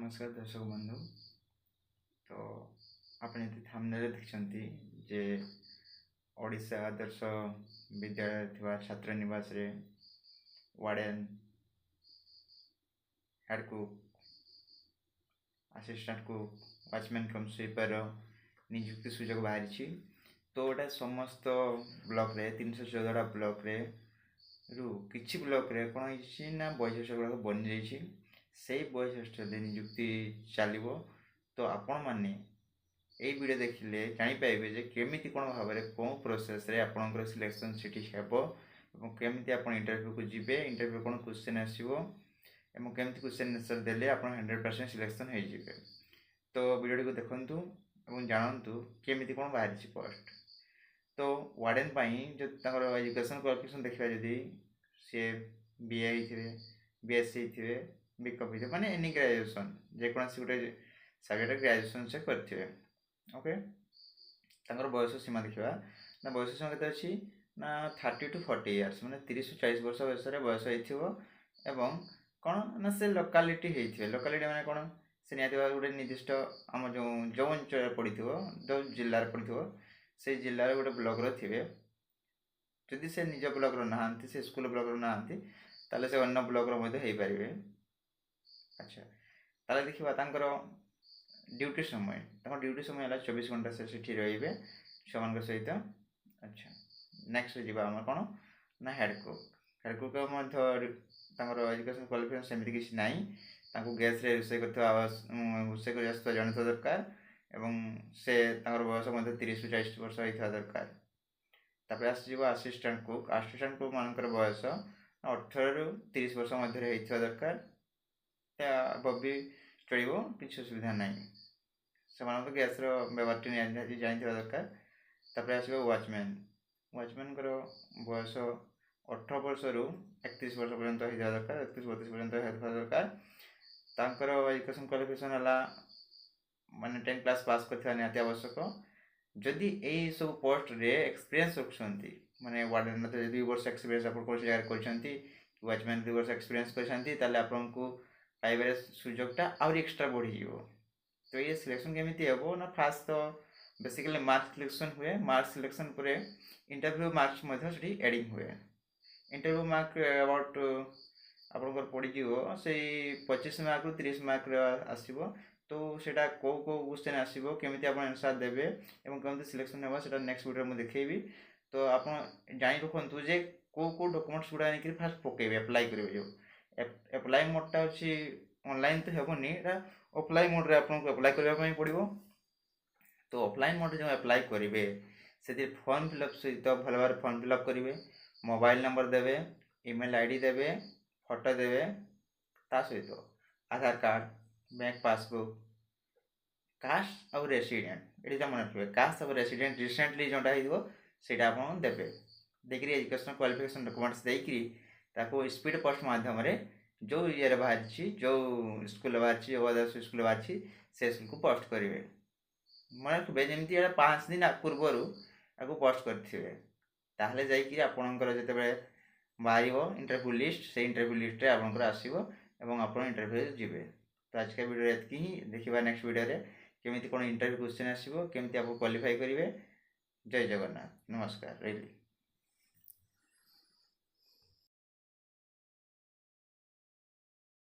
नमस्कार दर्शक बंधु। तो आपने थंबनेल देखछंती जे ओडिशा आदर्श विद्यालय थिबा छात्र निवास रे warden head cook assistant cook watchman cum sweeper नियुक्ति सुजोग बाहरी। तो गोटे समस्त ब्लॉक रे 314 ब्लॉक रे किछि ब्लॉक रे कौन ना बॉयज हॉस्टल गुड़ाक बन जाइए से बॉयज हॉस्टल नियुक्ति चलो। तो आपण मैंने यही वीडियो देखिले जापारे जे केमी कौन भाव में कौ प्रोसेस रे आपणकर सिलेक्शन सीट हम केमी आप इंटरव्यू को जीवे इंटरव्यू कौन क्वेश्चन आसो केमी क्वेश्चन आंसर देले आप 100% सिलेक्शन हो जाए। तो वीडियो को देखु और जानतु केमी कौन बाहरी पोस्ट। तो वार्डन जो एजुकेशन क्वालिफिकेशन देखा जदि सी बीए बीएससी थे बीकम थे माने एनी ग्रेजुएशन जेकोसी गोटे सब्जेक्ट ग्रेजुएशन से करेंगे। ओके बयस सीमा देखा ना बयस सीमा के ना 30 to 40 इयर्स माने 30 to 40 वर्ष बयस हो कौन ना से लोकालिटी लोकालिटी माने कौन से निहत गोटे निर्दिष्ट आम जो जो अंचल पड़ी जो जिले पड़ी से जिले गोटे ब्लॉक थे जदि से निज ब्लॉक नहांती से स्कूल ब्लॉक नहांती ताले से अन्य ब्लॉक हो पारे। अच्छा ताले देखा ड्यूटी समय ड्यूटी समय है 24 घंटा से रे छुआ सहित। अच्छा नेक्स्ट जावा कौन ना हेड कुक एजुकेशन क्वालिफिकेशन सेमती किसी ना गैस रे रोषे रोषे कर जन दरकार एवं से बयस 30 to 40 वर्ष होता दरकार। तापर आसो असिस्टेंट कुक मानकर बयस 18 ରୁ 30 वर्ष मध्य होता दरकार भी चलो किसी असुविधा ना से गैस व्यवहार जानते दरकार। तापर आसो वॉचमैन बयस 18 वर्ष ରୁ 31 वर्ष पर्यंत होता दरकार 31-32 पर्यंत होता दरकार। एजुकेशन क्वालिफिकेशन है माने 10 क्लास पास करथिबा निहाती आवश्यक। जदि यही सब पोस्ट रे एक्सपीरियंस रखुंती माने वार्डन तो 2 वर्ष एक्सपीरियंस आप कौन जगह करछंती वॉचमैन 2 वर्ष एक्सपीरियंस करछंती ताले आपनको पाइबारे सुजोगटा आउर एक्स्ट्रा बढ़ी जीवो। तो ये सिलेक्शन केमिति हेबो ना फास्ट तो बेसिकली मार्क्स सिलेक्शन हुए मार्क्स सिलेक्शन पर इंटरव्यू मार्क्स मध्य सेठी एडिंग हुए इंटरव्यू मार्क अबाउट आपनकर पड़ी जीवो से 25 मार्क ରୁ 30 मार्क आसीबो। तो सेटा को क्वेश्चन आसीबो केमिति आपण आंसर देबे एवं केमिति सिलेक्शन हेबा सेटा नेक्स्ट वीडियो में देखैबी। तो आपण जानि रखंतु जे को डॉक्यूमेंट्स गुडा नेकि फास्ट पकेबे अप्लाई करिवे जो अप्लाई मोडटा अछि ऑनलाइन तो हेबोनी एटा ऑफलाइन मोड रे आपनको अप्लाई करबा पई पड़िबो। तो ऑफलाइन मोड जो अप्लाई करिवे से फॉर्म फिलअप सहित भल भाव फॉर्म फिलअप करिवे मोबाइल नंबर देवे ईमेल आईडी देवे फोटो देवे ता सहित आधार कार्ड बैंक पासबुक कास्ट और रेसिडेंट ये मन रखिए कास्ट और रेसिडेंट रिसेंटली जोटा होटा आप देवे देखिए एजुकेशन क्वालिफिकेशन डॉक्यूमेंट्स देकर स्पीड पोस्ट माध्यम जो ये बाहरी जो स्कूल बाहरी जो आदर्श स्कूल बाहरी से स्कूल को पोस्ट करेंगे मन रखिए जमी 5 दिन पूर्वर आपको पोस्ट करेंगे ताहले जाइए आपणकर जो बाहर इंटरव्यू लिस्ट से इंटरव्यू लिस्ट आपंकर आसो और आप इंटरव्यू जीवे। तो आज का वीडियो ये ही देखा नेक्स्ट वीडियो रे केमिति कौन इंटरव्यू क्वेश्चन आसो केमिति आप क्वालिफाई करेंगे। जय जगन्नाथ नमस्कार रही।